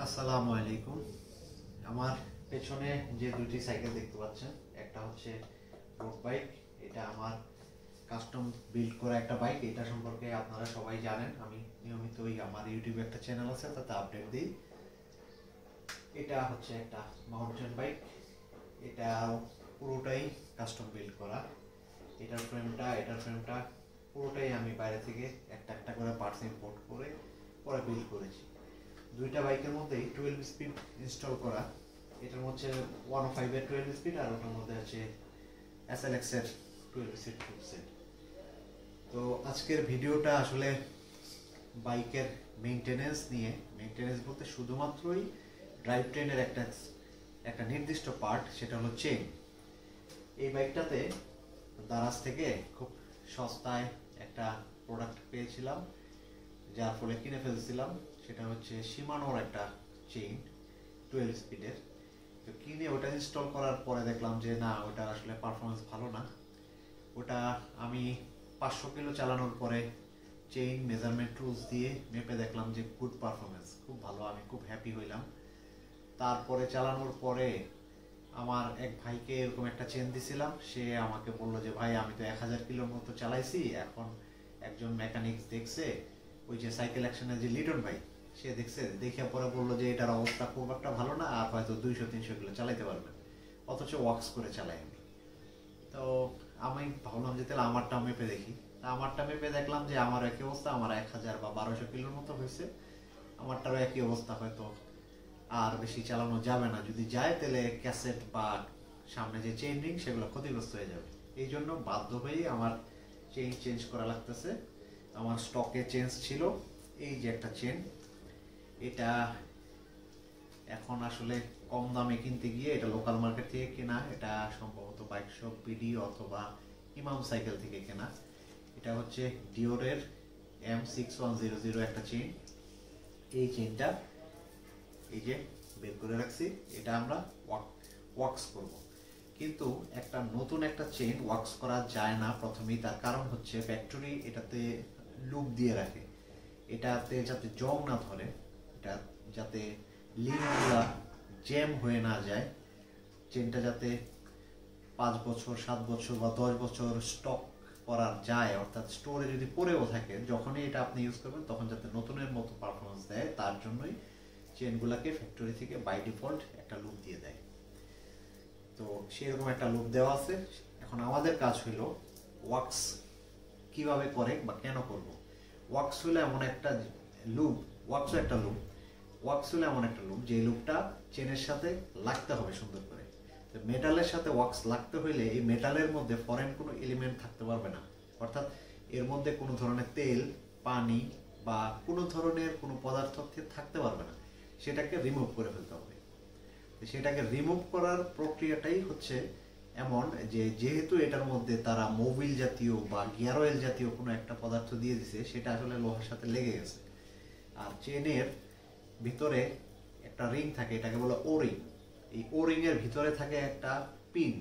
আসসালামু আলাইকুম। আমার পেছনে যে দুটি সাইকেল দেখতে পাচ্ছেন, একটা হচ্ছে রোড বাইক। এটা আমার কাস্টম বিল্ড করা একটা বাইক। এটা সম্পর্কে আপনারা সবাই জানেন, আমি নিয়মিতই আমার ইউটিউবে একটা চ্যানেল আছে, তাতে আপডেট দিই। এটা হচ্ছে একটা মাউন্টেন বাইক। এটা পুরোটাই কাস্টম বিল্ড করা। এটার ফ্রেমটা পুরোটাই আমি বাইরে থেকে একটা একটা করে পার্টস ইম্পোর্ট করে পরে বিল্ড করেছি। দুইটা বাইকের মধ্যেই 12 স্পিড ইনস্টল করা। এটার মধ্যে 105 এর 12 স্পিড, আর ওটার মধ্যে আছে SLX এর 12 স্পিড ফুল সেট। তো আজকের ভিডিওটা আসলে বাইকের মেইনটেনেন্স নিয়ে। মেইনটেনেন্স বলতে শুধুমাত্রই ড্রাইভ ট্রেনের একটা নির্দিষ্ট পার্ট, সেটা হলো চেইন। এই বাইকটাতে দারাজ থেকে খুব সস্তায় একটা প্রোডাক্ট পেয়েছিলাম, যার ফলে কিনে ফেলছিলাম। সেটা হচ্ছে শিমানোর একটা চেইন 12 স্পিডের। তো কিনে ওটা ইনস্টল করার পরে দেখলাম যে না, ওটার আসলে পারফরমেন্স ভালো না। ওটা আমি 500 কিলো চালানোর পরে চেইন মেজারমেন্ট টুলস দিয়ে মেপে দেখলাম যে গুড পারফরমেন্স, খুব ভালো। আমি খুব হ্যাপি হইলাম। তারপরে চালানোর পরে আমার এক ভাইকে এরকম একটা চেন দিছিলাম। সে আমাকে বললো যে ভাই, আমি তো 1000 কিলোর মতো চালাইছি। এখন একজন মেকানিক্স দেখছে, ওই যে সাইকেল অ্যাকশনের যে লিটন ভাই, সে দেখছে, দেখে পরে বললো যে এটার অবস্থা খুব একটা ভালো না, আর হয়তো 200-300 কিলো চালাইতে পারবেন। অথচ ওয়াক্স করে চালাই আমি। তো আমি ভাবলাম যে তাহলে আমারটা মেপে দেখি। তা আমারটা মেপে দেখলাম যে আমার একই অবস্থা। আমার 1000 বা 1200 কিলোর মতো হয়েছে। আমারটারও একই অবস্থা। হয়তো আর বেশি চালানো যাবে না, যদি যায় তাহলে ক্যাসেট বা সামনে যে চেইন রিং সেগুলো ক্ষতিগ্রস্ত হয়ে যাবে। এই জন্য বাধ্য হয়েই আমার চেইন চেঞ্জ করা লাগতেছে। আমার স্টকে চেঞ্জ ছিল এই যে একটা চেন। এটা এখন আসলে কম দামে কিনতে গিয়ে, এটা লোকাল মার্কেট থেকে কেনা। এটা সম্ভবত বাইক শপ বিডি অথবা ইমাম সাইকেল থেকে কেনা। এটা হচ্ছে ডিওরের M6100 একটা চেইন। এই চেইনটা এই যে বের করে রাখছি, এটা আমরা ওয়াক্স করব। কিন্তু একটা নতুন একটা চেইন ওয়াক্স করা যায় না প্রথমেই। তার কারণ হচ্ছে ফ্যাক্টরি এটাতে লুপ দিয়ে রাখে, এটাতে যাতে জং না ধরে, এটা যাতে লিঙ্কগুলা জ্যাম হয়ে না যায়, চেনটা যাতে 5 বছর 7 বছর বা 10 বছর স্টক করা যায়, অর্থাৎ স্টোরে যদি পড়েও থাকে, যখনই এটা আপনি ইউজ করবেন তখন যাতে নতুনের মতো পারফরমেন্স দেয়, তার জন্যই চেনগুলোকে ফ্যাক্টরি থেকে বাই ডিফল্ট একটা লুপ দিয়ে দেয়। তো সেরকম একটা লুপ দেওয়া আছে। এখন আমাদের কাজ হলো ওয়াক্স কিভাবে করে বা কেন করব। ওয়াক্স হলো এমন একটা লুপ, ওয়াক্স হলো এমন একটা লুপ যে লুপটা চেনের সাথে লাগতে হবে সুন্দর করে। তো মেটালের সাথে ওয়াক্স লাগতে হইলে এই মেটালের মধ্যে ফরেন কোনো এলিমেন্ট থাকতে পারবে না। অর্থাৎ এর মধ্যে কোনো ধরনের তেল, পানি বা কোনো ধরনের কোনো পদার্থ থাকতে পারবে না। সেটাকে রিমুভ করে ফেলতে হবে। সেটাকে রিমুভ করার প্রক্রিয়াটাই হচ্ছে এমন যে, যেহেতু এটার মধ্যে তারা মোবিল জাতীয় বা গিয়ার অয়েল জাতীয় কোনো একটা পদার্থ দিয়ে দিছে, সেটা আসলে লোহার সাথে লেগে গেছে। আর চেনের ভিতরে একটা রিং থাকে, এটাকে বলে ও রিং। এই ও রিং এর ভিতরে থাকে একটা পিন।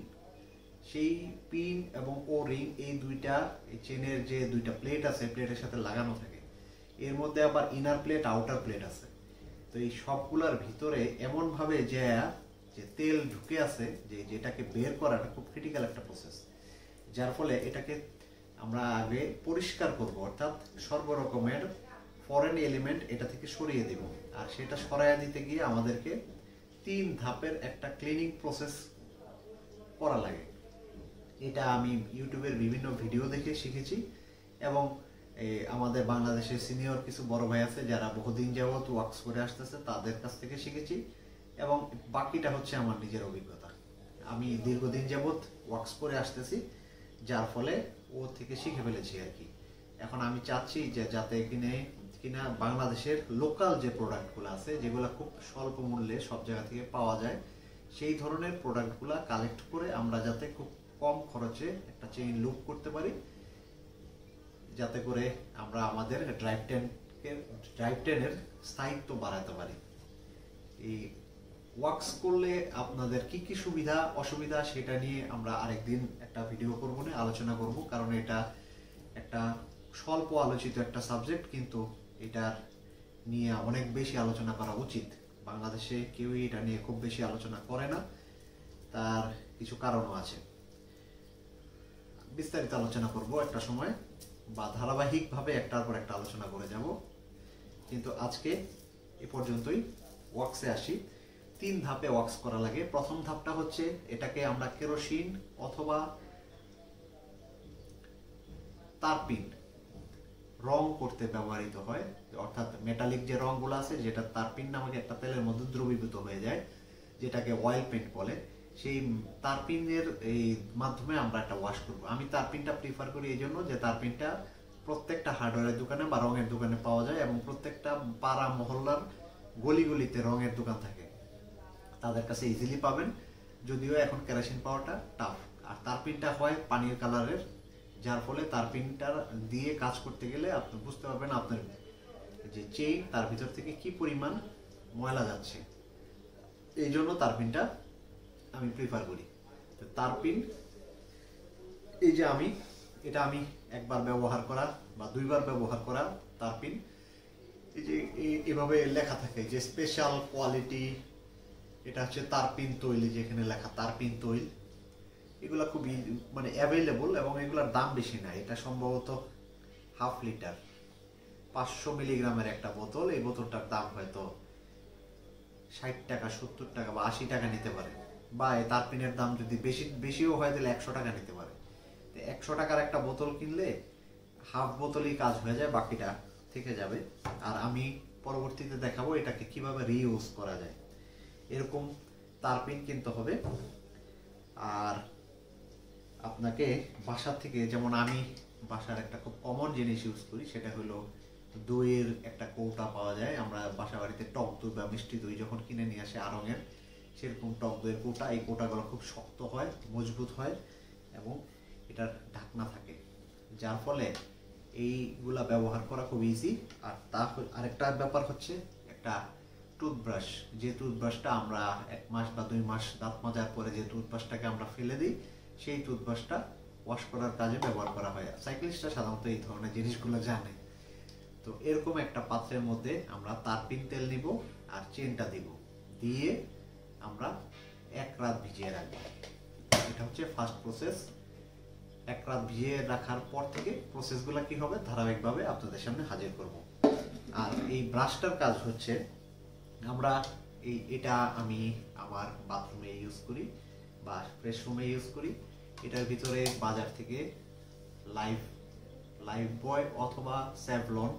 সেই পিন এবং ও রিং, এই দুইটা এই চেনের যে দুইটা প্লেট আছে, প্লেটের সাথে লাগানো থাকে। এর মধ্যে আবার ইনার প্লেট, আউটার প্লেট আছে। তো এই সবগুলার ভিতরে এমন ভাবে যে তেল ঢুকে আছে, যে যেটাকে বের করাটা খুব ক্রিটিক্যাল একটা প্রসেস। যার ফলে এটাকে আমরা আগে পরিষ্কার করব, অর্থাৎ সর্বরকমের ফরেন এলিমেন্ট এটা থেকে সরিয়ে দেব। আর সেটা সরাইয়া দিতে গিয়ে আমাদেরকে 3 ধাপের একটা ক্লিনিং প্রসেস করা লাগে। এটা আমি ইউটিউবের বিভিন্ন ভিডিও দেখে শিখেছি, এবং আমাদের বাংলাদেশের সিনিয়র কিছু বড় ভাই আছে যারা বহুদিন যাবত ওয়াক্স করে আসতেছে, তাদের কাছ থেকে শিখেছি। এবং বাকিটা হচ্ছে আমার নিজের অভিজ্ঞতা। আমি দীর্ঘদিন যাবত ওয়াক্স করে আসতেছি, যার ফলে ও থেকে শিখে ফেলেছি আর কি। এখন আমি চাচ্ছি যে যাতে কিনা বাংলাদেশের লোকাল যে প্রোডাক্টগুলো আছে, যেগুলো খুব স্বল্প মূল্যে সব জায়গা থেকে পাওয়া যায়, সেই ধরনের প্রোডাক্টগুলো কালেক্ট করে আমরা যাতে খুব কম খরচে একটা চেইন লুপ করতে পারি, যাতে করে আমরা আমাদের ড্রাইভ ট্রেনের স্থায়িত্ব বাড়াতে পারি। এই ওয়াক্স করলে আপনাদের কি কি সুবিধা অসুবিধা, সেটা নিয়ে আমরা আরেকদিন একটা ভিডিও করব, আলোচনা করব। কারণ এটা একটা স্বল্প আলোচিত একটা সাবজেক্ট, কিন্তু এটার নিয়ে অনেক বেশি আলোচনা করা উচিত। বাংলাদেশে কেউই এটা নিয়ে খুব বেশি আলোচনা করে না, তার কিছু কারণও আছে। বিস্তারিত আলোচনা করব একটা সময়, বা ধারাবাহিকভাবে একটার পর একটা আলোচনা করে যাব, কিন্তু আজকে এ পর্যন্তই। ওয়াক্সে আসি। 3 ধাপে ওয়াক্স করা লাগে। প্রথম ধাপটা হচ্ছে, এটাকে আমরা কেরোসিন অথবা তারপিন রং করতে ব্যবহৃত হয়, অর্থাৎ মেটালিক যে রংগুলো আছে, যেটা তারপিন নামক একটা তেলের মধ্যে দ্রবীভূত হয়ে যায়, যেটাকে অয়েল পেইন্ট বলে, সেই তারপিনের এই মাধ্যমে আমরা একটা ওয়াশ করব। আমি তারপিনটা প্রিফার করি এই জন্য যে তারপিনটা প্রত্যেকটা হার্ডওয়্যারের দোকানে বা রঙের দোকানে পাওয়া যায়, এবং প্রত্যেকটা পাড়া মহল্লার গলিগুলিতে রঙের দোকান থাকে, তাদের কাছে ইজিলি পাবেন। যদিও এখন কেরোসিন পাওয়াটা টাফ। আর তারপিনটা হয় পানির কালারের, যার ফলে তারপিনটা দিয়ে কাজ করতে গেলে আপনি বুঝতে পারবেন আপনার যে চেইন, তার ভিতর থেকে কি পরিমাণ ময়লা যাচ্ছে। এই জন্য তারপিনটা আমি প্রিফার করি। তো তারপিন, এই যে এটা আমি একবার ব্যবহার করা বা 2 বার ব্যবহার করা তারপিন। এই যে এভাবে লেখা থাকে যে স্পেশাল কোয়ালিটি, এটা হচ্ছে তারপিন তৈল, যেখানে লেখা তারপিন তৈল। এগুলা খুবই মানে অ্যাভেলেবল, এবং এগুলোর দাম বেশি না। এটা সম্ভবত হাফ লিটার 500 মিলিগ্রামের একটা বোতল। এই বোতলটার দাম হয়তো 60 টাকা, 70 টাকা বা 80 টাকা নিতে পারে, বা এই তারপিনের দাম যদি বেশিও হয় তাহলে 100 টাকা নিতে পারে। 100 টাকার একটা বোতল কিনলে হাফ বোতলই কাজ হয়ে যায়, বাকিটা থেকে যাবে। আর আমি পরবর্তীতে দেখাবো এটাকে কিভাবে রিইউজ করা যায়। এরকম তারপিন কিনতে হবে। আর আপনাকে বাসা থেকে, যেমন আমি বাসার একটা খুব কমন জিনিস ইউজ করি, সেটা হলো দইয়ের একটা কৌটা পাওয়া যায়। আমরা বাসা বাড়িতে টক দই বা মিষ্টি দই যখন কিনে নিয়ে আসি আড়ঙের, সেরকম টক দইয়ের কৌটা। এই কৌটাগুলো খুব শক্ত হয়, মজবুত হয়, এবং এটার ঢাকনা থাকে, যার ফলে এইগুলা ব্যবহার করা খুব ইজি। আর আরেকটা ব্যাপার হচ্ছে একটা টুথব্রাশ। যে টুথব্রাশটা আমরা 1 মাস বা 2 মাস দাঁত মাজার পরে যে টুথব্রাশটাকে আমরা ফেলে দিই, সেই টুথব্রাশটা ওয়াশ করার কাজে ব্যবহার করা হয়। সাইক্লিস্টরা সাধারণত এই ধরনের জিনিসগুলো জানে। তো এরকম একটা পাত্রের মধ্যে আমরা তারপিন তেল নিব আর চেনটা দিব, দিয়ে আমরা 1 রাত ভিজিয়ে রাখবো। এটা হচ্ছে ফার্স্ট প্রসেস। 1 রাত ভিজিয়ে রাখার পর থেকে প্রসেসগুলো কি হবে ধারাবাহিকভাবে আপনাদের সামনে হাজির করব। আর এই ব্রাশটার কাজ হচ্ছে, এটা আমি আমার বাথরুমে ইউজ করি বা ফ্রেশ রুমে ইউজ করি। এটার ভিতরে বাজার থেকে লাইফ বয় অথবা স্যাভলন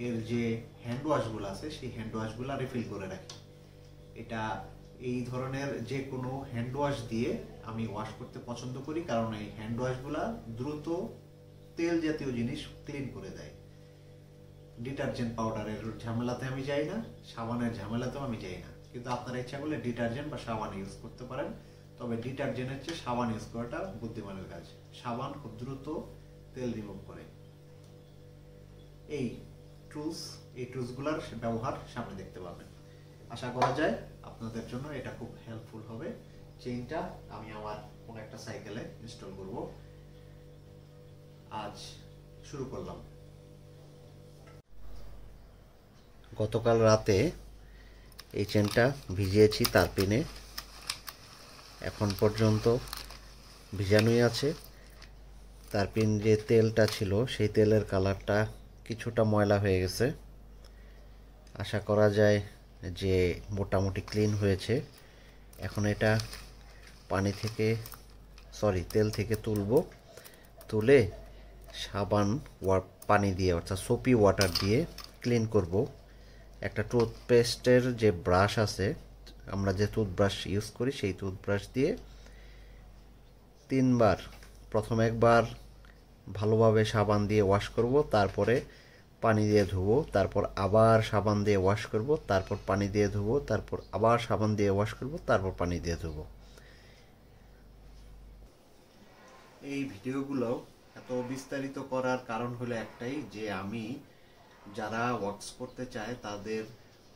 এর যে হ্যান্ড ওয়াশগুলো আছে, সেই হ্যান্ড ওয়াশগুলো রিফিল করে রাখি। এটা এই ধরনের যে কোনো হ্যান্ড ওয়াশ দিয়ে আমি ওয়াশ করতে পছন্দ করি, কারণ এই হ্যান্ড ওয়াশগুলো দ্রুত তেল জাতীয় জিনিস ক্লিন করে দেয়। ডিটারজেন্ট পাউডারের ঝামেলাতে আমি যাই না, সাবানের ঝামেলাতেও আমি যাই না। কিন্তু আপনারা ইচ্ছা করলে ডিটারজেন্ট বা সাবান ইউজ করতে পারেন, তবে ডিটারজেন্টের চেয়ে সাবান ইউজ করাটা বুদ্ধিমানের কাজ। সাবান খুব দ্রুত তেল রিমুভ করে। এই টুলসগুলোর ব্যবহার সামনে দেখতে পাবেন। আশা করা যায় আপনাদের জন্য এটা খুব হেল্পফুল হবে। চেইনটা আমি আমার কোন একটা সাইকেলে ইনস্টল করব। আজ শুরু করলাম। গতকাল রাতে এই চেনটা ভিজিয়েছি তারপিনে, এখন পর্যন্ত ভিজানোই আছে। তারপিন যে তেলটা ছিল, সেই তেলের কালারটা কিছুটা ময়লা হয়ে গেছে। আশা করা যায় যে মোটামুটি ক্লিন হয়েছে। এখন এটা তেল থেকে তুলে পানি দিয়ে, অর্থাৎ সোপি ওয়াটার দিয়ে ক্লিন করব। একটা টুথপেস্টের যে ব্রাশ আছে, আমরা যে টুথব্রাশ ইউজ করি, সেই টুথব্রাশ দিয়ে 3 বার, প্রথম 1 বার ভালোভাবে সাবান দিয়ে ওয়াশ করব, তারপরে পানি দিয়ে ধুবো, তারপর আবার সাবান দিয়ে ওয়াশ করব, তারপর পানি দিয়ে ধুবো, তারপর আবার সাবান দিয়ে ওয়াশ করব, তারপর পানি দিয়ে ধুবো। এই ভিডিওগুলো এত বিস্তারিত করার কারণ হলো একটাই, যে আমি যারা ওয়াক্স করতে চায় তাদের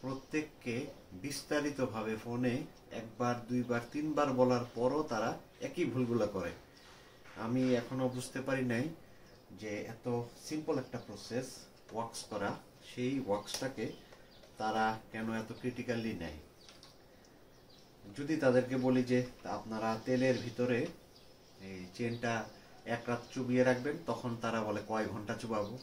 প্রত্যেককে বিস্তারিতভাবে ফোনে 1 বার 2 বার 3 বার বলার পরও তারা একই ভুলগুলো করে। আমি এখনো বুঝতে পারি নাই যে এত সিম্পল একটা প্রসেস ওয়াক্স করা, সেই ওয়াক্সটাকে তারা কেন এত ক্রিটিক্যালি নেয়। যদি তাদেরকে বলি যে আপনারা তেলের ভিতরে এই চেনটা এক রাত চুবিয়ে রাখবেন, তখন তারা বলে কয় ঘন্টা চুবাবো।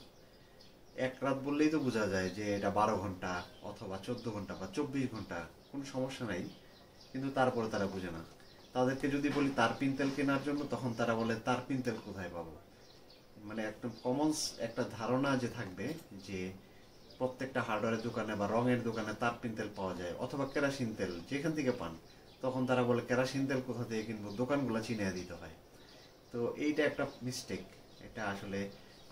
এক রাত বললেই তো বোঝা যায় যে এটা 12 ঘন্টা অথবা 14 ঘন্টা বা 24 ঘন্টা, কোনো সমস্যা নাই, কিন্তু তারপরে তারা বুঝে না। তাদেরকে যদি বলি তারপিন তেল কেনার জন্য, তখন তারা বলে তারপিন তেল কোথায় পাবো। মানে একদম কমন একটা ধারণা যে থাকবে যে প্রত্যেকটা হার্ডওয়্যারের দোকানে বা রঙের দোকানে তারপিন তেল পাওয়া যায় অথবা কেরাসিন তেল যেখান থেকে পান, তখন তারা বলে কেরাসিন তেল কোথা থেকে কিনবো, দোকানগুলো চিনিয়ে দিতে হয়। তো এইটা একটা মিস্টেক। এটা আসলে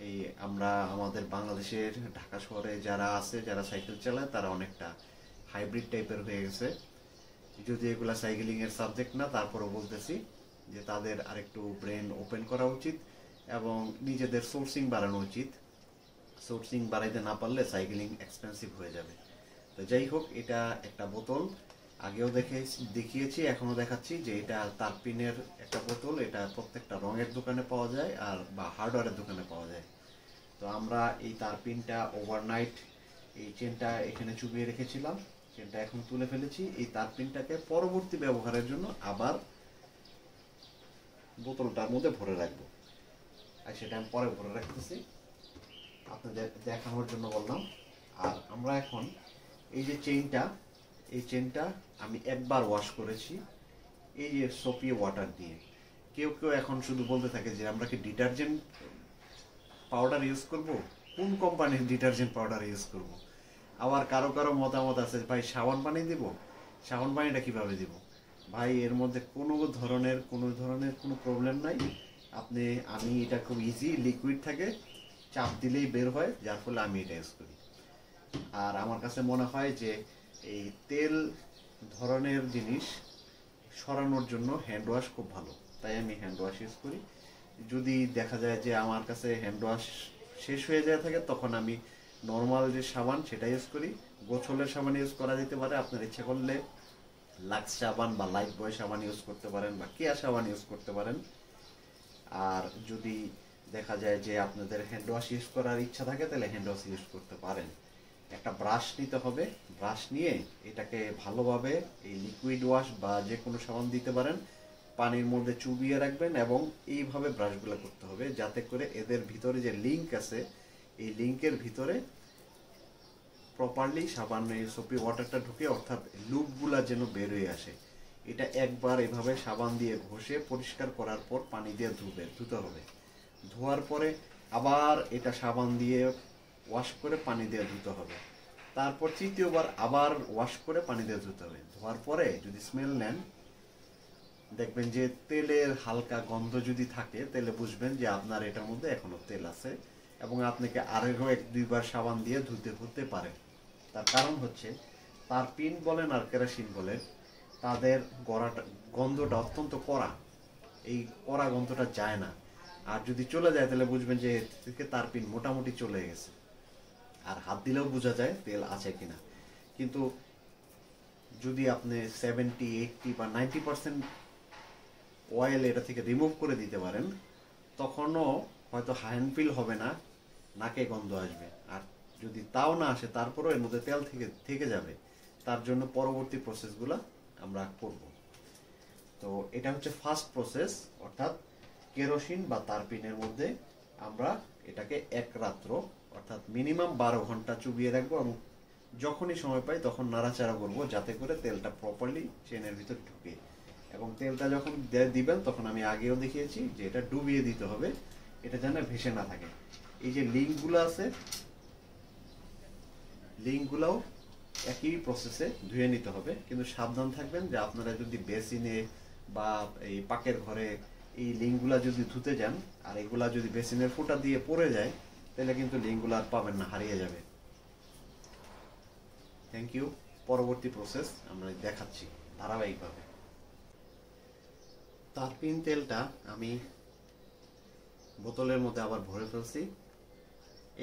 এই আমরা আমাদের বাংলাদেশের ঢাকা শহরে যারা আছে, যারা সাইকেল চালায়, তারা অনেকটা হাইব্রিড টাইপের হয়ে গেছে। যদি এগুলা সাইকেলিং এর সাবজেক্ট না, তারপরও বলতেছি যে তাদের আরেকটু ব্রেন ওপেন করা উচিত এবং নিজেদের সোর্সিং বাড়ানো উচিত। সোর্সিং বাড়াইতে না পারলে সাইকেলিং এক্সপেন্সিভ হয়ে যাবে। তো যাই হোক, এটা একটা বোতল, আগেও দেখিয়েছি, এখনো দেখাচ্ছি যে এটা তারপিনের একটা বোতল। এটা প্রত্যেকটা রঙের দোকানে পাওয়া যায় আর বা হার্ডওয়্যারের দোকানে পাওয়া যায়। তো আমরা এই তারপিনটা ওভারনাইট এই চেনটা এখানে চুবিয়ে রেখেছিলাম, চেনটা এখন তুলে ফেলেছি। এই তারপিনটাকে পরবর্তী ব্যবহারের জন্য আবার বোতলটার মধ্যে ভরে রাখবো, আর সেটা আমি পরে ভরে রাখতেছি, আপনাদের দেখানোর জন্য বললাম। আর আমরা এখন এই যে এই চেনটা আমি একবার ওয়াশ করেছি এই যে সোপি ওয়াটার দিয়ে। কেউ কেউ এখন শুধু বলতে থাকে যে আমরা কি ডিটারজেন্ট পাউডার ইউজ করব, কোন কোম্পানির ডিটারজেন্ট পাউডার ইউজ করব। আবার কারো কারো মতামত আছে, ভাই সাবান পানি দিব, সাবান পানিটা কিভাবে দিব। ভাই এর মধ্যে কোনো ধরনের কোনো প্রবলেম নাই। আমি এটা খুব ইজি, লিকুইড থাকে, চাপ দিলেই বের হয়, যার ফলে আমি এটা ইউজ করি। আর আমার কাছে মনে হয় যে এই তেল ধরনের জিনিস সরানোর জন্য হ্যান্ড ওয়াশ খুব ভালো, তাই আমি হ্যান্ড ওয়াশ ইউজ করি। যদি দেখা যায় যে আমার কাছে হ্যান্ড ওয়াশ শেষ হয়ে যায় থাকে, তখন আমি নর্মাল যে সাবান সেটা ইউজ করি। গোছলের সাবান ইউজ করা যেতে পারে, আপনার ইচ্ছা করলে লাক্স সাবান বা লাইফ বয় সাবান ইউজ করতে পারেন বা কেয়া সাবান ইউজ করতে পারেন। আর যদি দেখা যায় যে আপনাদের হ্যান্ড ওয়াশ ইউজ করার ইচ্ছা থাকে, তাহলে হ্যান্ড ওয়াশ ইউজ করতে পারেন। একটা ব্রাশ নিতে হবে, ব্রাশ নিয়ে এটাকে ভালোভাবে এই লিকুইড ওয়াশ বা যে কোনো সাবান দিতে পারেন, পানির মধ্যে চুবিয়ে রাখবেন এবং এইভাবে ব্রাশগুলো করতে হবে, যাতে করে এদের ভিতরে যে লিঙ্ক আছে, এই লিঙ্কের ভিতরে প্রপারলি সাবানের সোপি ওয়াটারটা ঢুকে, অর্থাৎ লুপগুলা যেন বের হয়ে আসে। এটা একবার এভাবে সাবান দিয়ে ঘষে পরিষ্কার করার পর পানি দিয়ে ধুতে হবে। ধোয়ার পরে আবার এটা সাবান দিয়ে ওয়াশ করে পানি দিয়ে ধুতে হবে। তারপর তৃতীয়বার আবার ওয়াশ করে পানি দিয়ে ধুতে হবে। ধোয়ার পরে যদি স্মেল নেন, দেখবেন যে তেলের হালকা গন্ধ যদি থাকে, তাহলে বুঝবেন যে আপনার এটার মধ্যে এখনো তেল আছে এবং আপনাকে আরো 1-2 বার সাবান দিয়ে ধুতে হতে পারে। তার কারণ হচ্ছে তারপিন বলেন আর কেরোসিন বলেন, তাদের গন্ধটা অত্যন্ত কড়া, এই কড়া গন্ধটা যায় না। আর যদি চলে যায়, তাহলে বুঝবেন যে তারপিন মোটামুটি চলে গেছে। আর হাত দিলেও বোঝা যায় তেল আছে কিনা। কিন্তু যদি আপনি 70, 80 বা 90% অয়েল এটা থেকে রিমুভ করে দিতে পারেন, তখনও হয়তো হ্যান্ড ফিল হবে না, নাকে গন্ধ আসবে। আর যদি তাও না আসে, তারপরও এর মধ্যে তেল থেকে যাবে। তার জন্য পরবর্তী প্রসেসগুলো আমরা করব। তো এটা হচ্ছে ফার্স্ট প্রসেস, অর্থাৎ কেরোসিন বা তারপিনের মধ্যে আমরা এটাকে এক রাত্র অর্থাৎ মিনিমাম 12 ঘন্টা চুবিয়ে রাখবো এবং যখনই সময় পাই তখন নাড়াচাড়া করবো, যাতে করে তেলটা প্রপারলি চেনের ভিতর ঢুকে। এবং তেলটা যখন দিবেন, তখন আমি আগেও দেখিয়েছি যে এটা ডুবিয়ে দিতে হবে, এটা যেন ভেসে না থাকে। এই যে লিঙ্কগুলো আছে, লিঙ্কগুলোও একই প্রসেসে ধুয়ে নিতে হবে, কিন্তু সাবধান থাকবেন যে আপনারা যদি বেসিনে বা এই পাকের ঘরে এই লিঙ্কগুলা যদি ধুতে যান আর এগুলা যদি বেসিনের ফুটা দিয়ে পড়ে যায়, তাহলে কিন্তু লিঙ্কগুলো আর পাবেন না, হারিয়ে যাবে। Thank you. পরবর্তী প্রসেস আমরা দেখাচ্ছি ধারাবাহিকভাবে। তারপিন তেলটা আমি বোতলের মধ্যে আবার ভরে ফেলছি।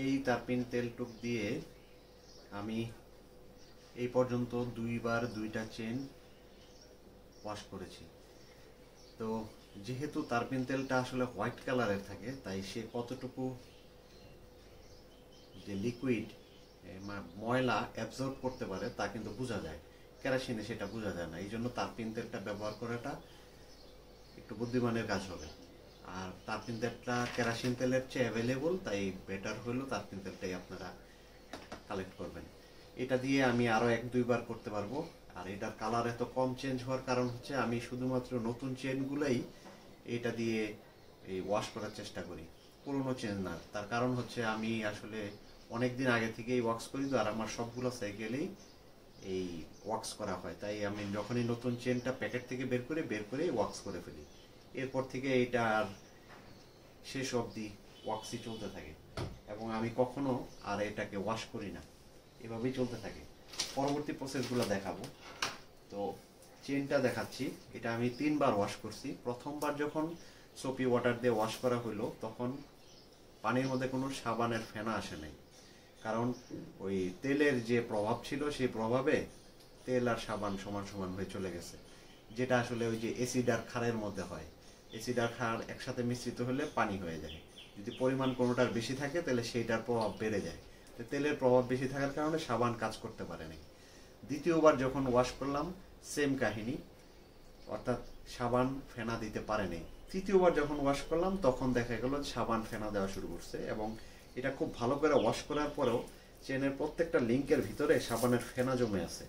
এই তারপিন তেলটুক দিয়ে আমি এই পর্যন্ত 2 বার 2টা চেন ওয়াশ করেছি। তো যেহেতু তারপিন তেলটা আসলে হোয়াইট কালারের থাকে, তাই সে কতটুকু যে লিকুইড ময়লা অ্যাবজর্ব করতে পারে তা কিন্তু বোঝা যায়, কেরোসিনে সেটা বোঝা যায় না। এই জন্য তারপিন তেলটা ব্যবহার করাটা একটু বুদ্ধিমানের কাজ হবে। আর তারপিন তেলটা কেরোসিন তেলের চেয়ে অ্যাভেলেবল, তাই বেটার হলো তারপিন তেলটাই আপনারা কালেক্ট করবেন। এটা দিয়ে আমি আরও 1-2 বার করতে পারবো। আর এটার কালার এত কম চেঞ্জ হওয়ার কারণ হচ্ছে আমি শুধুমাত্র নতুন চেনগুলোই এটা দিয়ে এই ওয়াশ করার চেষ্টা করি, পুরনো চেন না। তার কারণ হচ্ছে আমি আসলে অনেক দিন আগে থেকেই ওয়াক্স করি, তো আর আমার সবগুলো সাইকেলেই এই ওয়াক্স করা হয়, তাই আমি যখনই নতুন চেনটা প্যাকেট থেকে বের করে ওয়াক্স করে ফেলি। এরপর থেকে এটা আর শেষ অবধি ওয়াক্সই চলতে থাকে এবং আমি কখনো আর এটাকে ওয়াশ করি না, এভাবেই চলতে থাকে। পরবর্তী প্রসেসগুলো দেখাবো। তো চেনটা দেখাচ্ছি, এটা আমি 3 বার ওয়াশ করছি। প্রথমবার যখন সোপি ওয়াটার দিয়ে ওয়াশ করা হলো তখন পানির মধ্যে কোনো সাবানের ফেনা আসে নাই, কারণ ওই তেলের যে প্রভাব ছিল সেই প্রভাবে তেল আর সাবান সমান সমান হয়ে চলে গেছে, যেটা আসলে ওই যে অ্যাসিড আর ক্ষারের মধ্যে হয়। অ্যাসিড আর ক্ষার একসাথে মিশ্রিত হলে পানি হয়ে যায়। যদি পরিমাণ কোনোটার বেশি থাকে তাহলে সেইটার প্রভাব বেড়ে যায়। তো তেলের প্রভাব বেশি থাকার কারণে সাবান কাজ করতে পারেনি। দ্বিতীয়বার যখন ওয়াশ করলাম সেম কাহিনী, অর্থাৎ সাবান ফেনা দিতে পারেনি। তৃতীয়বার যখন ওয়াশ করলাম তখন দেখা গেল সাবান ফেনা দেওয়া শুরু করছে, এবং এটা খুব ভালো করে ওয়াশ করার পরেও চেনের প্রত্যেকটা লিঙ্কের ভিতরে সাবানের ফেনা জমে আছে।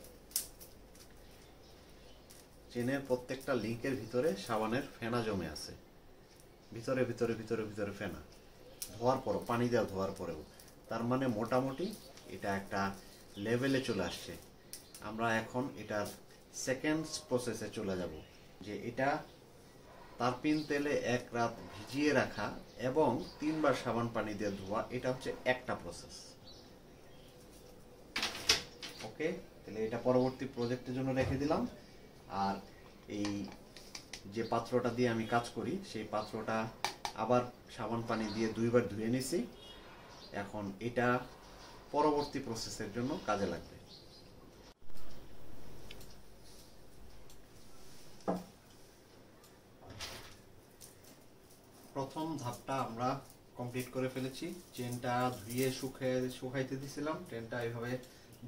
চেনের প্রত্যেকটা লিঙ্কের ভিতরে সাবানের ফেনা জমে আছে, ভিতরে ভিতরে ভিতরে ভিতরে ফেনা। ধোয়ার পরও, পানি দেওয়া ধোয়ার পরেও, তার মানে মোটামুটি এটা একটা লেভেলে চলে আসছে। আমরা এখন এটার সেকেন্ড প্রসেসে চলে যাব, যে এটা তারপিন তেলে 1 রাত ভিজিয়ে রাখা এবং 3 বার সাবান পানি দিয়ে ধোয়া। এটা হচ্ছে একটা প্রসেস। ওকে, তাহলে এটা পরবর্তী প্রজেক্টের জন্য রেখে দিলাম। আর এই যে পাত্রটা দিয়ে আমি কাজ করি সেই পাত্রটা আবার সাবান পানি দিয়ে 2 বার ধুয়ে নিছি। এখন এটা পরবর্তী প্রসেসের জন্য কাজে লাগবে। প্রথম ধাপটা আমরা কমপ্লিট করে ফেলেছি। চেনটা ধুয়ে শুকাইতে দিছিলাম, চেনটা এইভাবে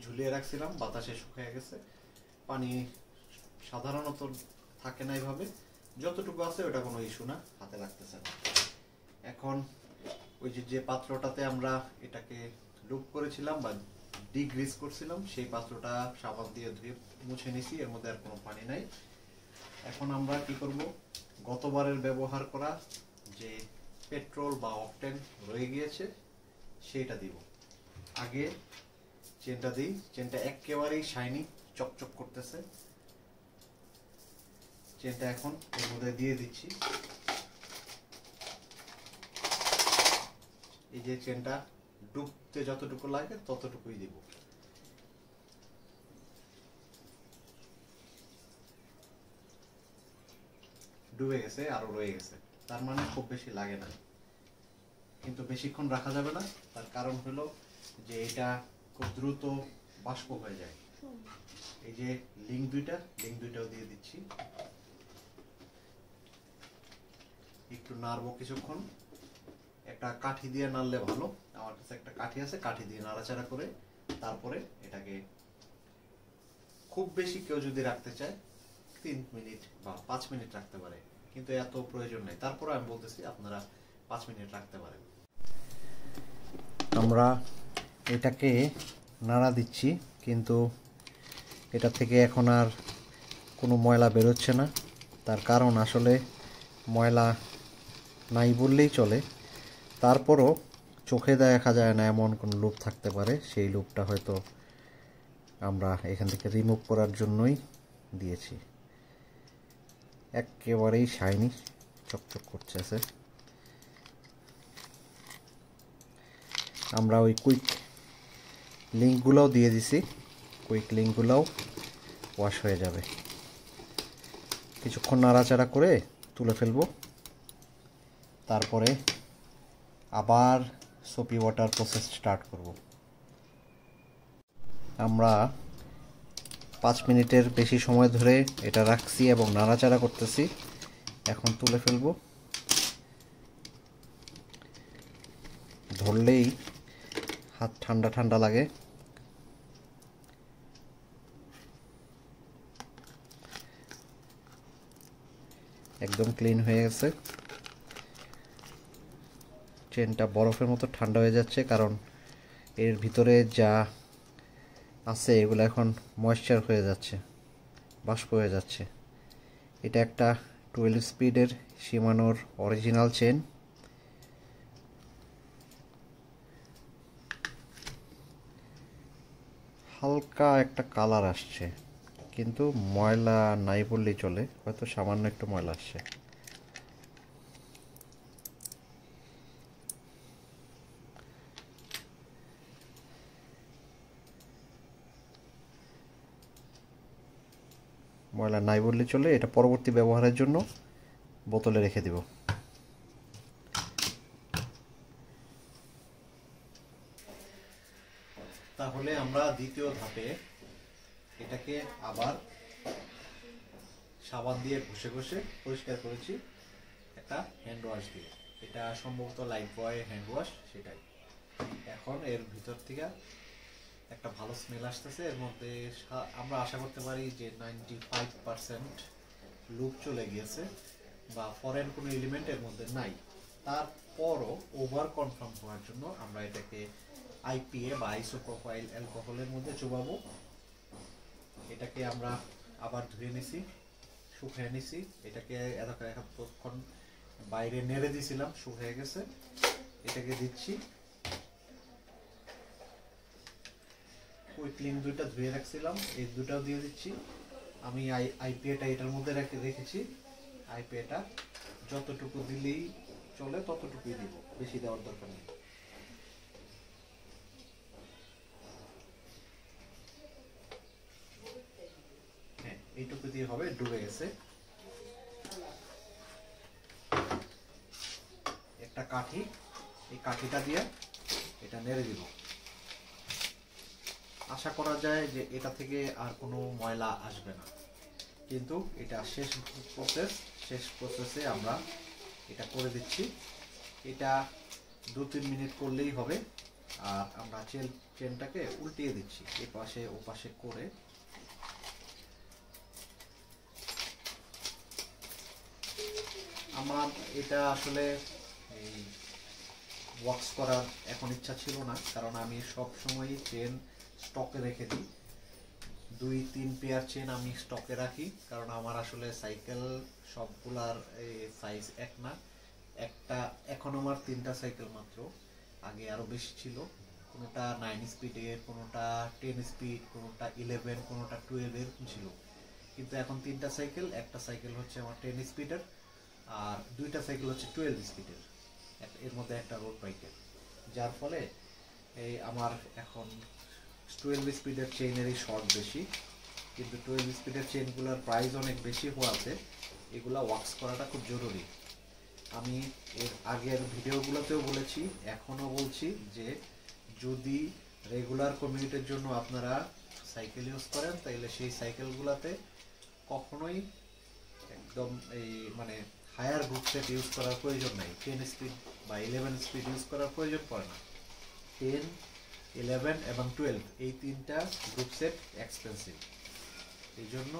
ঝুলিয়ে রাখছিলাম, বাতাসে শুকিয়ে গেছে। পানি সাধারণত থাকে না এইভাবে, যতটুকু আছে ওটা কোনো ইস্যু না, হাতে লাগতেছে না। এখন ওই যে পাত্রটাতে আমরা এটাকে লুপ করেছিলাম বা ডিগ্রিস করছিলাম, সেই পাত্রটা সাবান দিয়ে ধুয়ে মুছে নিছি, এর মধ্যে আর কোনো পানি নাই। এখন আমরা কি করব, গতবারের ব্যবহার করা যে পেট্রোল বা অকটেন রয়ে গিয়েছে সেটা দিব। আগে চেনটা দিই, চেনটা একেবারেই শাইনি, চকচক করতেছে। চেনটা এখন এর মধ্যে দিয়ে দিচ্ছি। এই যে চেনটা ডুবতে যতটুকু লাগে ততটুকুই দিব। ডুবে গেছে, আরো রয়ে গেছে, তার মানে খুব বেশি লাগে না, কিন্তু বেশিক্ষণ রাখা যাবে না। তার কারণ হলো যে এটা খুব দ্রুত বাষ্প হয়ে যায়। এই যে লিঙ্ক দুইটাও দিয়ে দিচ্ছি। একটু নাড়বো কিছুক্ষণ, একটা কাঠি দিয়ে নাড়লে ভালো। আমার কাছে একটা কাঠি আছে, কাঠি দিয়ে নাড়াচাড়া করে তারপরে এটাকে, খুব বেশি কেউ যদি রাখতে চায় 3 মিনিট বা 5 মিনিট রাখতে পারে, কিন্তু এত প্রয়োজন নেই। তারপরে আমি বলতেছি আপনারা 5 মিনিট রাখতে পারেন। আমরা এটাকে নাড়া দিচ্ছি, কিন্তু এটা থেকে এখন আর কোনো ময়লা বেরোচ্ছে না। তার কারণ আসলে ময়লা নাই বললেই চলে, তারপরও চোখে দেখা যায় না এমন কোনো লুপ থাকতে পারে। সেই লুপটা হয়তো আমরা এখান থেকে রিমুভ করার জন্যই দিয়েছি। একেবারেই শাইনি, চকচক করতেছে। আমরা ওই কুইক লিঙ্কগুলোও দিয়ে দিছি, কুইক লিঙ্কগুলোও ওয়াশ হয়ে যাবে। কিছুক্ষণ নাড়াচাড়া করে তুলে ফেলবো, তারপরে আবার সোপি ওয়াটার প্রসেস স্টার্ট করব। আমরা 5 মিনিটের বেশি সময় ধরে এটা রাখছি এবং নাড়াচাড়া করতেছি। এখন তুলে ফেলবো। ধরলেই হাত ঠান্ডা ঠান্ডা লাগে, একদম ক্লিন হয়ে গেছে। চেনটা বরফের মতো ঠান্ডা হয়ে যাচ্ছে, কারণ এর ভিতরে যা আছে এগুলো এখন ময়েশ্চার হয়ে যাচ্ছে, বাষ্প হয়ে যাচ্ছে। এটা একটা 12 স্পিডের শিমানোর অরিজিনাল চেন। হালকা একটা কালার আসছে, কিন্তু ময়লা নাই বললেই চলে, হয়তো সামান্য একটু ময়লা আসছে। ময়লা নাই বললেই চলে। এটা পরবর্তী ব্যবহারের জন্য বোতলে রেখে দিব। তাহলে আমরা দ্বিতীয় ধাপে এটাকে আবার সাবান দিয়ে ঘষে ঘষে পরিষ্কার করেছি একটা হ্যান্ড ওয়াশ দিয়ে। এটা সম্ভবত লাইফ বয় হ্যান্ড ওয়াশ, সেটাই। এখন এর ভিতর থেকে একটা ভালো স্মেল আসতেছে। এর মধ্যে আমরা আশা করতে পারি যে 95% লুপ চলে গিয়েছে, বা ফরেন কোনো এলিমেন্ট এর মধ্যে নাই। তারপরও ওভার কনফার্ম হওয়ার জন্য আমরা এটাকে আইপিএ বা আইসোপ্রোপাইল অ্যালকোহলের মধ্যে চুবাবো। এটাকে আমরা আবার ধুয়ে নিছি, শুকিয়ে নিছি। এটাকে এতক্ষণ বাইরে নেড়ে দিয়েছিলাম, শুকিয়ে গেছে। এটাকে দিচ্ছি। ওই ক্লিন দুইটা ধুয়ে রাখছিলাম, এই দুটাও দিয়ে দিচ্ছি। আমি আইপিএটা এটার মধ্যে রেখেছি। আইপিএটা যতটুকু দিলেই চলে ততটুকুই দিব, বেশি দেওয়ার দরকার নেই। হ্যাঁ, এইটুকু দিয়ে হবে, ডুবে গেছে। একটা কাঠি, এই কাঠিটা দিয়ে এটা নেড়ে দিব। আশা করা যায় যে এটা থেকে আর কোনো ময়লা আসবে না, কিন্তু এটা শেষ প্রসেসে আমরা এটা করে দিচ্ছি। এটা 2-3 মিনিট করলেই হবে। আর আমরা চেনটাকে উল্টিয়ে দিচ্ছি, এ পাশে ও পাশে করে। আমার এটা আসলে এই ওয়াক্স করার এখন ইচ্ছা ছিল না, কারণ আমি সব সময় চেন স্টকে রেখে দিই। 2-3 পেয়ার চেন আমি স্টকে রাখি, কারণ আমার আসলে সাইকেল সবগুলার সাইজ এক না। এখন আমার 3টা সাইকেল মাত্র, আগে আরো বেশি ছিল। কোনোটা 9 স্পিডের, কোনোটা 10 স্পিড, কোনোটা 11, কোনোটা 12 এরকম ছিল। কিন্তু এখন 3টা সাইকেল, একটা সাইকেল হচ্ছে আমার 10 স্পিডের, আর 2টা সাইকেল হচ্ছে 12 স্পিডের, এর মধ্যে একটা রোড বাইকের। যার ফলে এই আমার এখন 12 স্পিডের চেইনেরই শর্ট বেশি, কিন্তু 12 স্পিডের চেইনগুলোর প্রাইস অনেক বেশি হওয়াতে এগুলা ওয়াক্স করাটা খুব জরুরি। আমি এর আগের ভিডিওগুলোতেও বলেছি, এখনও বলছি যে যদি রেগুলার কমিউটের জন্য আপনারা সাইকেল ইউজ করেন, তাহলে সেই সাইকেলগুলোতে কখনোই একদম এই মানে হায়ার গ্রুপ সেট ইউজ করার প্রয়োজন নাই। 10 স্পিড বা 11 স্পিড ইউজ করার প্রয়োজন পড়ে না। 10, 11 এবং 12 এই 3টা গ্রুপ সেট এক্সপেন্সিভ। এই জন্য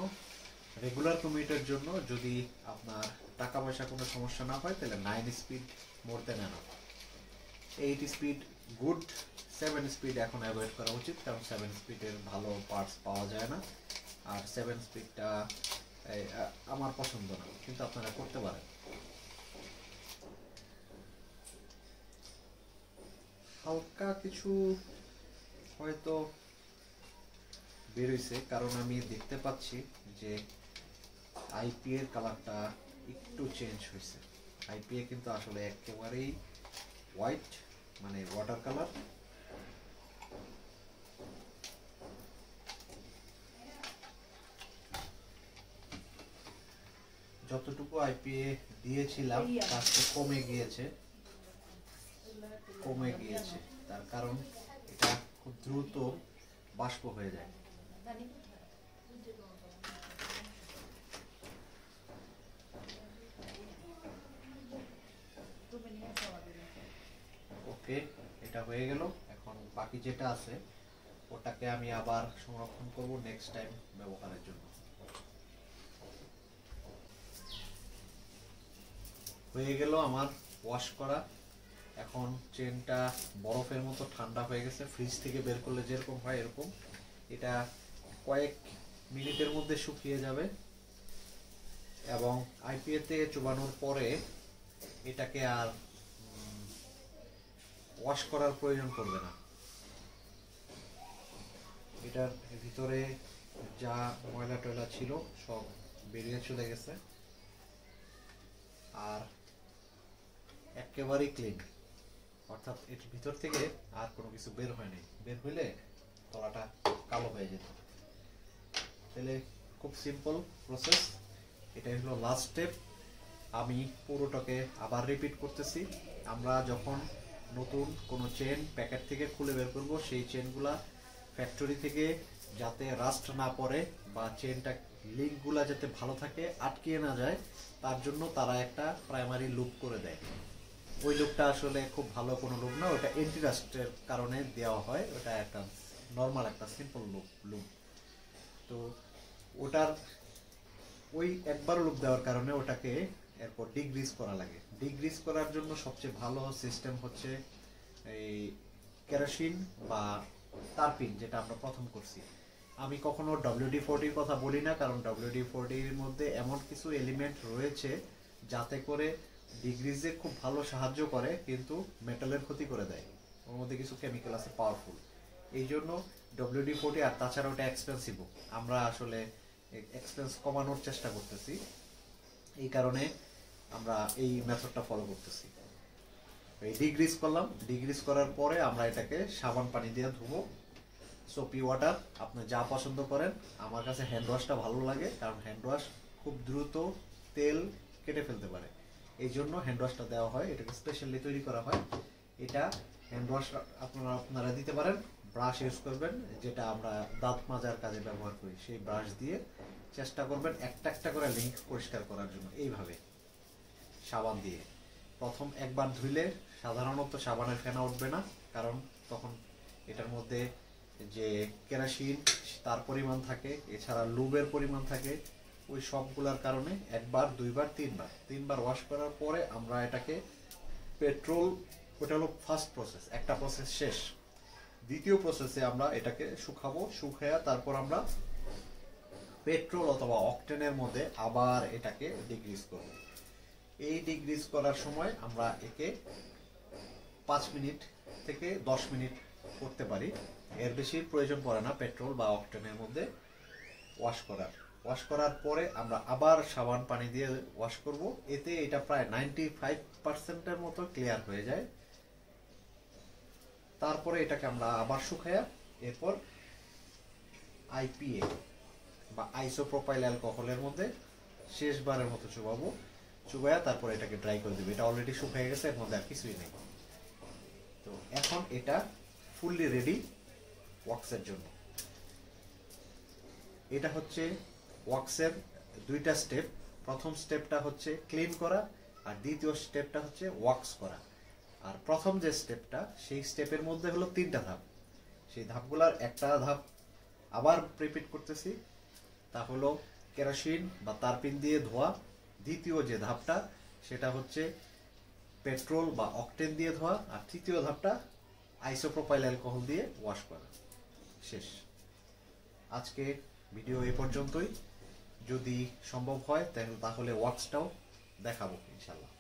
রেগুলার কমিউটের জন্য যদি আপনার টাকা পয়সা কোনো সমস্যা না হয়, তাহলে 9 speed more than enough. 8 speed good, 7 speed এখন অ্যাভয়েড করা উচিত, কারণ 7 স্পিডের ভালো পার্টস পাওয়া যায় না। আর 7 স্পিডটা আমার পছন্দ না, কিন্তু আপনারা করতে পারেন। হালকা কিছু হয়তো বেরোইছে, কারণ আমি দেখতে পাচ্ছি যে আইপিএ এর কালারটা একটু চেঞ্জ হয়েছে। আইপিএ কিন্তু আসলে একেবারেই হোয়াইট, মানে ওয়াটার কালার। যতটুকু আইপিএ দিয়েছিলাম তার চেয়ে কমে গিয়েছে। তার কারণ এটা খুব দ্রুত বাষ্প হয়ে যায়। ওকে, এটা হয়ে গেল। এখন বাকি যেটা আছে ওটাকে আমি আবার সংরক্ষণ করব নেক্সট টাইম ব্যবহারের জন্য। হয়ে গেল আমার ওয়াশ করা। এখন চেনটা বরফের মতো ঠান্ডা হয়ে গেছে, ফ্রিজ থেকে বের করলে যেরকম হয় এরকম। এটা কয়েক মিনিটের মধ্যে শুকিয়ে যাবে এবং আইপিএ থেকে চুবানোর পরে এটাকে আর ওয়াশ করার প্রয়োজন পড়বে না। এটার ভিতরে যা ময়লা টয়লা ছিল সব বেরিয়ে চলে গেছে আর একেবারেই ক্লিন, অর্থাৎ এর ভিতর থেকে আর কোনো কিছু বের হয়নি। বের হইলে তলাটা কালো হয়ে যেত। তাহলে খুব সিম্পল প্রসেস। এটাই হলো লাস্ট স্টেপ। আমি পুরোটাকে আবার রিপিট করতেছি। আমরা যখন নতুন কোনো চেন প্যাকেট থেকে খুলে বের করব, সেই চেনগুলা ফ্যাক্টরি থেকে যাতে রাস্ট না পড়ে বা চেনটা লিঙ্কগুলা যাতে ভালো থাকে, আটকিয়ে না যায়, তার জন্য তারা একটা প্রাইমারি লুপ করে দেয়। ওই লুপটা আসলে খুব ভালো কোনো লুপ না, ওটা এন্টি রাস্টের কারণে দেওয়া হয়। ওটা একটা নর্মাল একটা সিম্পল লুপ। তো ওটার ওই একবার লুপ দেওয়ার কারণে ওটাকে এরপর ডিগ্রিজ করা লাগে। ডিগ্রিজ করার জন্য সবচেয়ে ভালো সিস্টেম হচ্ছে এই কেরোসিন বা তারপিন, যেটা আমরা প্রথম করছি। আমি কখনো WD-40 কথা বলি না, কারণ WD-40 এর মধ্যে এমন কিছু এলিমেন্ট রয়েছে যাতে করে ডিগ্রিজে খুব ভালো সাহায্য করে, কিন্তু মেটালের ক্ষতি করে দেয়। ওর মধ্যে কিছু কেমিক্যাল আছে পাওয়ারফুল, এই জন্য WD-40। আর তাছাড়া ওটা এক্সপেন্সিভ, আমরা আসলে এক্সপেন্স কমানোর চেষ্টা করতেছি, এই কারণে আমরা এই মেথডটা ফলো করতেছি। এই ডিগ্রিজ করলাম, ডিগ্রিজ করার পরে আমরা এটাকে সাবান পানি দিয়ে ধুবো। সোপি ওয়াটার আপনি যা পছন্দ করেন। আমার কাছে হ্যান্ড ওয়াশটা ভালো লাগে, কারণ হ্যান্ড ওয়াশ খুব দ্রুত তেল কেটে ফেলতে পারে, এই জন্য হ্যান্ড ওয়াশটা দেওয়া হয়। এটাকে স্পেশালি তৈরি করা হয়। এটা হ্যান্ড ওয়াশ আপনারা দিতে পারেন। ব্রাশ ইউজ করবেন, যেটা আমরা দাঁত মাজার কাজে ব্যবহার করি, সেই ব্রাশ দিয়ে চেষ্টা করবেন একটা একটা করে লিঙ্ক পরিষ্কার করার জন্য। এইভাবে সাবান দিয়ে প্রথম একবার ধুইলে সাধারণত সাবানের ফেনা উঠবে না, কারণ তখন এটার মধ্যে যে কেরোসিন তার পরিমাণ থাকে, এছাড়া লুবের পরিমাণ থাকে, ওই সবগুলোর কারণে একবার, দুইবার, তিনবার ওয়াশ করার পরে আমরা এটাকে পেট্রোল, ওটা হলো ফার্স্ট প্রসেস, একটা প্রসেস শেষ। দ্বিতীয় প্রসেসে আমরা এটাকে শুকাবো, শুকায়া তারপর আমরা পেট্রোল অথবা অকটেনের মধ্যে আবার এটাকে ডিগ্রিজ করব। এই ডিগ্রিজ করার সময় আমরা একে 5 মিনিট থেকে 10 মিনিট করতে পারি, এর বেশি প্রয়োজন পড়ে না পেট্রোল বা অকটেনের মধ্যে ওয়াশ করার পরে আমরা আবার সাবান পানি দিয়ে ওয়াশ করব। এতে এটা প্রায় 95%-এর মতো ক্লিয়ার হয়ে যায়। তারপরে এটাকে আমরা আবার শুকায়া এরপর আইপিএ বা আইসোপ্রোপাইল অ্যালকোহলের মধ্যে শেষবারের মতো চুবাবো। চুবাইয়া তারপরে এটাকে ড্রাই করে দেবো। এটা অলরেডি শুকিয়ে গেছে, এর মধ্যে আর কিছুই নেই। তো এখন এটা ফুললি রেডি ওয়াক্সের জন্য। এটা হচ্ছে ওয়াক্সের দুইটা স্টেপ। প্রথম স্টেপটা হচ্ছে ক্লিন করা, আর দ্বিতীয় স্টেপটা হচ্ছে ওয়াক্স করা। আর প্রথম যে স্টেপটা, সেই স্টেপের মধ্যে হলো 3টা ধাপ। সেই ধাপগুলোর একটা ধাপ আবার রিপিট করতেছি, তা হলো কেরোসিন বা তারপিন দিয়ে ধোয়া। দ্বিতীয় যে ধাপটা, সেটা হচ্ছে পেট্রোল বা অকটেন দিয়ে ধোয়া। আর তৃতীয় ধাপটা আইসোপ্রোপাইল অ্যালকোহল দিয়ে ওয়াশ করা। শেষ। আজকে ভিডিও এ পর্যন্তই। যদি সম্ভব হয় তাহলে ওয়াক্সটাও দেখাবো ইনশাল্লাহ।